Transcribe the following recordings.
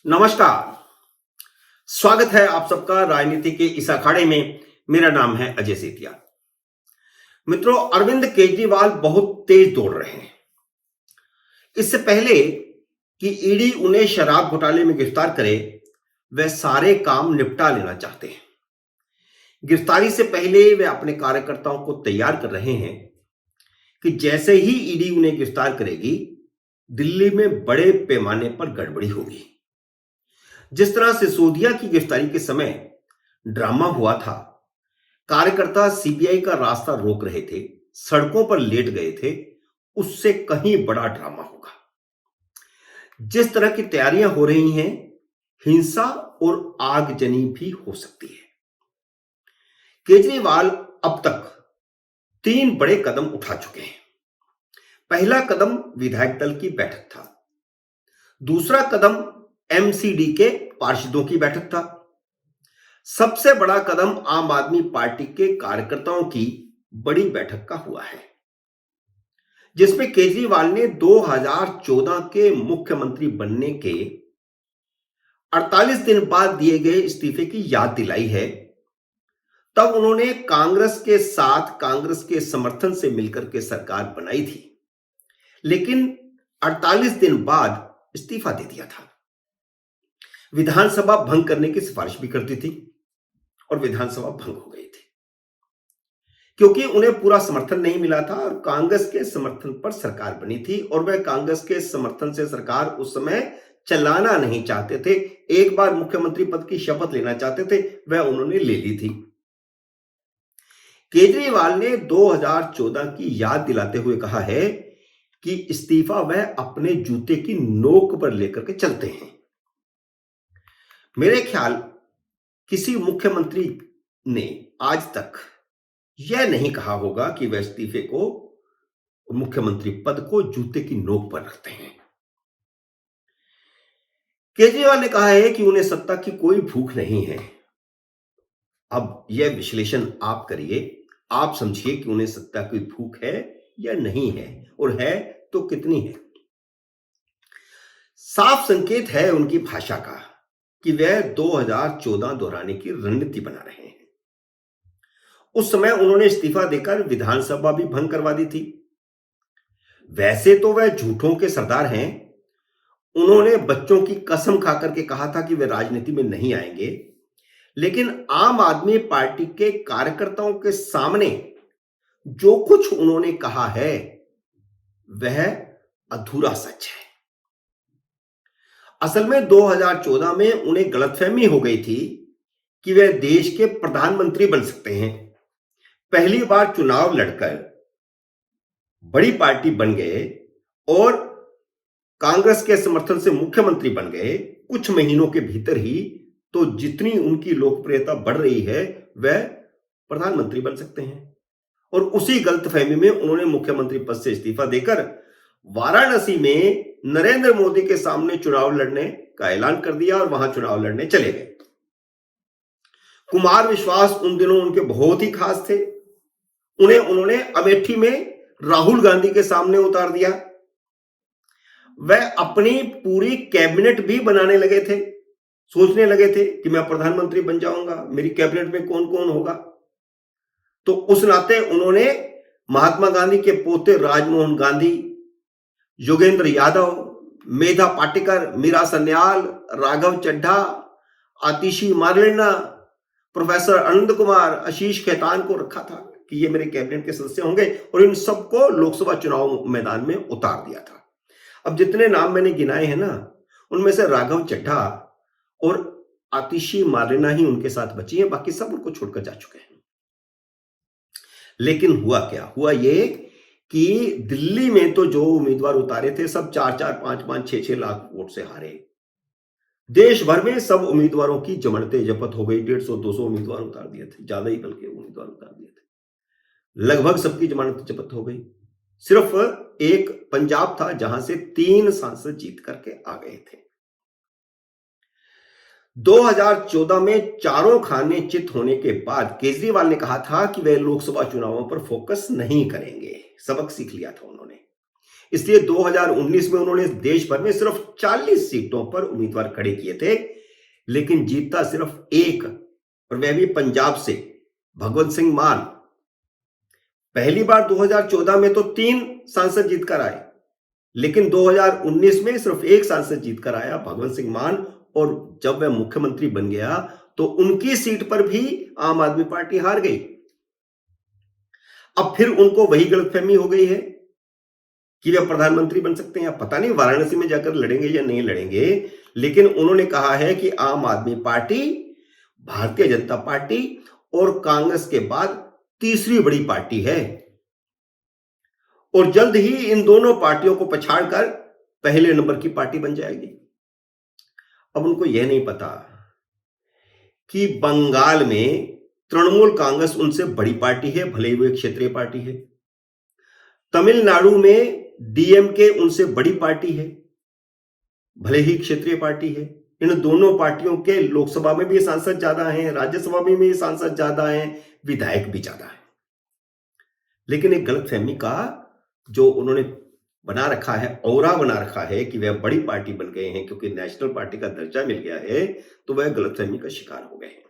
नमस्कार। स्वागत है आप सबका राजनीति के इस अखाड़े में। मेरा नाम है अजय सेठिया। मित्रों, अरविंद केजरीवाल बहुत तेज दौड़ रहे हैं। इससे पहले कि ईडी उन्हें शराब घोटाले में गिरफ्तार करे, वह सारे काम निपटा लेना चाहते हैं। गिरफ्तारी से पहले वे अपने कार्यकर्ताओं को तैयार कर रहे हैं कि जैसे ही ईडी उन्हें गिरफ्तार करेगी, दिल्ली में बड़े पैमाने पर गड़बड़ी होगी। जिस तरह सिसोदिया की गिरफ्तारी के समय ड्रामा हुआ था, कार्यकर्ता सीबीआई का रास्ता रोक रहे थे, सड़कों पर लेट गए थे, उससे कहीं बड़ा ड्रामा होगा। जिस तरह की तैयारियां हो रही हैं, हिंसा और आगजनी भी हो सकती है। केजरीवाल अब तक 3 बड़े कदम उठा चुके हैं। पहला कदम विधायक दल की बैठक था। दूसरा कदम एमसीडी के पार्षदों की बैठक था। सबसे बड़ा कदम आम आदमी पार्टी के कार्यकर्ताओं की बड़ी बैठक का हुआ है, जिसमें केजरीवाल ने 2014 के मुख्यमंत्री बनने के 48 दिन बाद दिए गए इस्तीफे की याद दिलाई है। तब उन्होंने कांग्रेस के साथ, कांग्रेस के समर्थन से मिलकर के सरकार बनाई थी, लेकिन 48 दिन बाद इस्तीफा दे दिया था। विधानसभा भंग करने की सिफारिश भी करती थी और विधानसभा भंग हो गई थी, क्योंकि उन्हें पूरा समर्थन नहीं मिला था और कांग्रेस के समर्थन पर सरकार बनी थी और वह कांग्रेस के समर्थन से सरकार उस समय चलाना नहीं चाहते थे। एक बार मुख्यमंत्री पद की शपथ लेना चाहते थे, वह उन्होंने ले ली थी। केजरीवाल ने 2014 की याद दिलाते हुए कहा है कि इस्तीफा वह अपने जूते की नोक पर लेकर के चलते हैं। मेरे ख्याल किसी मुख्यमंत्री ने आज तक यह नहीं कहा होगा कि वह इस्तीफे को, मुख्यमंत्री पद को जूते की नोक पर रखते हैं। केजरीवाल ने कहा है कि उन्हें सत्ता की कोई भूख नहीं है। अब यह विश्लेषण आप करिए, आप समझिए कि उन्हें सत्ता की भूख है या नहीं है, और है तो कितनी है। साफ संकेत है उनकी भाषा का कि वह 2014 दोहराने की रणनीति बना रहे हैं। उस समय उन्होंने इस्तीफा देकर विधानसभा भी भंग करवा दी थी। वैसे तो वह झूठों के सरदार हैं। उन्होंने बच्चों की कसम खाकर के कहा था कि वे राजनीति में नहीं आएंगे, लेकिन आम आदमी पार्टी के कार्यकर्ताओं के सामने जो कुछ उन्होंने कहा है वह अधूरा सच है। असल में 2014 में उन्हें गलतफहमी हो गई थी कि वे देश के प्रधानमंत्री बन सकते हैं। पहली बार चुनाव लड़कर बड़ी पार्टी बन गए और कांग्रेस के समर्थन से मुख्यमंत्री बन गए। कुछ महीनों के भीतर ही तो जितनी उनकी लोकप्रियता बढ़ रही है, वह प्रधानमंत्री बन सकते हैं। और उसी गलतफहमी में उन्होंने मुख्यमंत्री पद से इस्तीफा देकर वाराणसी में नरेंद्र मोदी के सामने चुनाव लड़ने का ऐलान कर दिया और वहां चुनाव लड़ने चले गए। कुमार विश्वास उन दिनों उनके बहुत ही खास थे। उन्होंने अमेठी में राहुल गांधी के सामने उतार दिया। वह अपनी पूरी कैबिनेट भी बनाने लगे थे, सोचने लगे थे कि मैं प्रधानमंत्री बन जाऊंगा, मेरी कैबिनेट में कौन कौन होगा। तो उस नाते उन्होंने महात्मा गांधी के पोते राजमोहन गांधी, योगेंद्र यादव, मेधा पाटेकर, मीरा सन्याल, राघव चड्ढा, आतिशी मारलेना, प्रोफेसर आनंद कुमार, आशीष खेतान को रखा था कि ये मेरे कैबिनेट के सदस्य होंगे, और इन सबको लोकसभा चुनाव मैदान में उतार दिया था। अब जितने नाम मैंने गिनाए हैं ना, उनमें से राघव चड्ढा और आतिशी मारलेना ही उनके साथ बची हैं, बाकी सब उनको छोड़कर जा चुके हैं। लेकिन हुआ क्या? हुआ ये कि दिल्ली में तो जो उम्मीदवार उतारे थे सब 4-4, 5-5, 6-6 लाख वोट से हारे। देश भर में सब उम्मीदवारों की जमानतें जब्त हो गई। 150-200 उम्मीदवार उतार दिए थे, ज्यादा ही बल्कि उम्मीदवार उतार दिए थे। लगभग सबकी जमानत जब्त हो गई। सिर्फ एक पंजाब था जहां से 3 सांसद जीत करके आ गए थे। 2014 में चारों खाने चित होने के बाद केजरीवाल ने कहा था कि वे लोकसभा चुनावों पर फोकस नहीं करेंगे। सबक सीख लिया था उन्होंने। इसलिए 2019 में उन्होंने देश भर में सिर्फ 40 सीटों पर उम्मीदवार खड़े किए थे, लेकिन जीता सिर्फ एक, और वह भी पंजाब से, भगवंत सिंह मान। पहली बार 2014 में तो 3 सांसद जीतकर आए, लेकिन 2019 में सिर्फ एक सांसद जीतकर आया, भगवंत सिंह मान। और जब वह मुख्यमंत्री बन गया तो उनकी सीट पर भी आम आदमी पार्टी हार गई। अब फिर उनको वही गलतफहमी हो गई है कि वे प्रधानमंत्री बन सकते हैं। पता नहीं वाराणसी में जाकर लड़ेंगे या नहीं लड़ेंगे, लेकिन उन्होंने कहा है कि आम आदमी पार्टी, भारतीय जनता पार्टी और कांग्रेस के बाद तीसरी बड़ी पार्टी है, और जल्द ही इन दोनों पार्टियों को पछाड़कर पहले नंबर की पार्टी बन जाएगी। अब उनको यह नहीं पता कि बंगाल में तृणमूल कांग्रेस उनसे बड़ी पार्टी है, भले ही वो एक क्षेत्रीय पार्टी है। तमिलनाडु में डीएमके उनसे बड़ी पार्टी है, भले ही क्षेत्रीय पार्टी है। इन दोनों पार्टियों के लोकसभा में भी सांसद ज्यादा हैं, राज्यसभा में भी सांसद ज्यादा हैं, विधायक भी ज्यादा हैं। लेकिन एक गलतफहमी का जो उन्होंने बना रखा है, औरा बना रखा है कि वह बड़ी पार्टी बन गए हैं क्योंकि नेशनल पार्टी का दर्जा मिल गया है, तो वह गलतफहमी का शिकार हो गए हैं।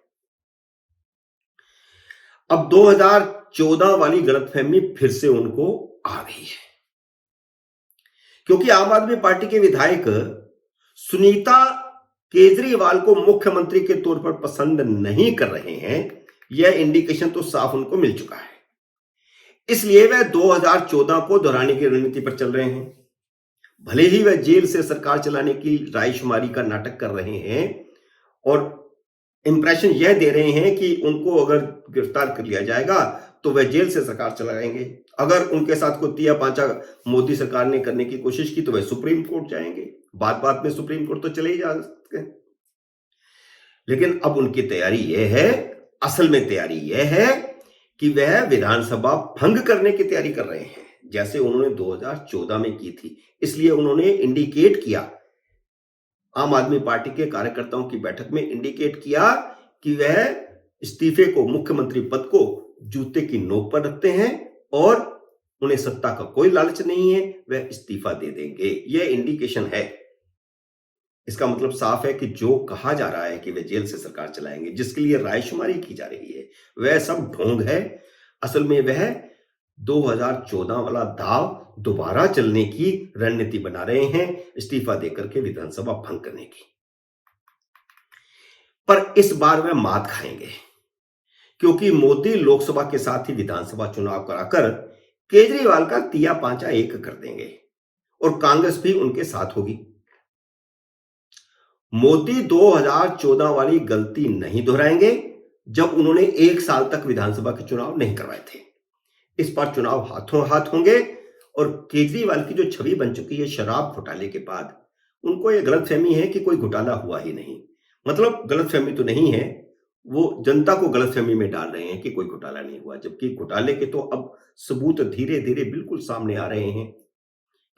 अब 2014 वाली गलतफहमी फिर से उनको आ गई है, क्योंकि आम आदमी पार्टी के विधायक सुनीता केजरीवाल को मुख्यमंत्री के तौर पर पसंद नहीं कर रहे हैं। यह इंडिकेशन तो साफ उनको मिल चुका है। इसलिए वह 2014 को दोहराने की रणनीति पर चल रहे हैं। भले ही वह जेल से सरकार चलाने की रायशुमारी का नाटक कर रहे हैं और इंप्रेशन यह दे रहे हैं कि उनको अगर गिरफ्तार कर लिया जाएगा तो वह जेल से सरकार चलाएंगे। अगर उनके साथ कोई तिया पांचा मोदी सरकार ने करने की कोशिश की तो वह सुप्रीम कोर्ट जाएंगे। बात बात में सुप्रीम कोर्ट तो चले ही जा सकते हैं। लेकिन अब उनकी तैयारी यह है, असल में तैयारी यह है कि वह विधानसभा भंग करने की तैयारी कर रहे हैं, जैसे उन्होंने 2014 में की थी। इसलिए उन्होंने इंडिकेट किया, आम आदमी पार्टी के कार्यकर्ताओं की बैठक में इंडिकेट किया कि वह इस्तीफे को, मुख्यमंत्री पद को जूते की नोक पर रखते हैं और उन्हें सत्ता का कोई लालच नहीं है, वह इस्तीफा दे देंगे। यह इंडिकेशन है। इसका मतलब साफ है कि जो कहा जा रहा है कि वे जेल से सरकार चलाएंगे, जिसके लिए रायशुमारी की जा रही है, वह सब ढोंग है। असल में वह 2014 वाला दाव दोबारा चलने की रणनीति बना रहे हैं, इस्तीफा देकर के विधानसभा भंग करने की। पर इस बार वह मात खाएंगे, क्योंकि मोदी लोकसभा के साथ ही विधानसभा चुनाव कराकर केजरीवाल का तिया पांचा एक कर देंगे और कांग्रेस भी उनके साथ होगी। मोदी 2014 वाली गलती नहीं दोहराएंगे जब उन्होंने 1 साल तक विधानसभा के चुनाव नहीं करवाए थे। इस बार चुनाव हाथों हाथ होंगे और केजरीवाल की जो छवि बन चुकी है शराब घोटाले के बाद, उनको यह गलतफहमी है कि कोई घोटाला हुआ ही नहीं। मतलब गलतफहमी तो नहीं है, वो जनता को गलतफहमी में डाल रहे हैं कि कोई घोटाला नहीं हुआ, जबकि घोटाले के तो अब सबूत धीरे धीरे बिल्कुल सामने आ रहे हैं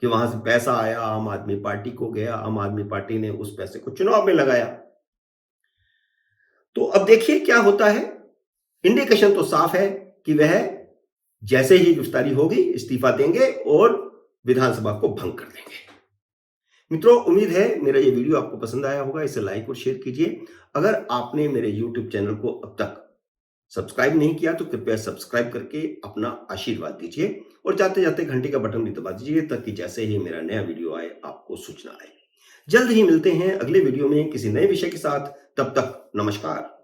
कि वहां से पैसा आया, आम आदमी पार्टी को गया, आम आदमी पार्टी ने उस पैसे को चुनाव में लगाया। तो अब देखिए क्या होता है। इंडिकेशन तो साफ है कि वह जैसे ही गिरफ्तारी होगी इस्तीफा देंगे और विधानसभा को भंग कर देंगे। मित्रों, उम्मीद है मेरा ये वीडियो आपको पसंद आया होगा। इसे लाइक और शेयर कीजिए। अगर आपने मेरे YouTube चैनल को अब तक सब्सक्राइब नहीं किया तो कृपया सब्सक्राइब करके अपना आशीर्वाद दीजिए और जाते जाते घंटी का बटन भी दबा दीजिए, ताकि जैसे ही मेरा नया वीडियो आए आपको सूचना आए। जल्द ही मिलते हैं अगले वीडियो में किसी नए विषय के साथ। तब तक नमस्कार।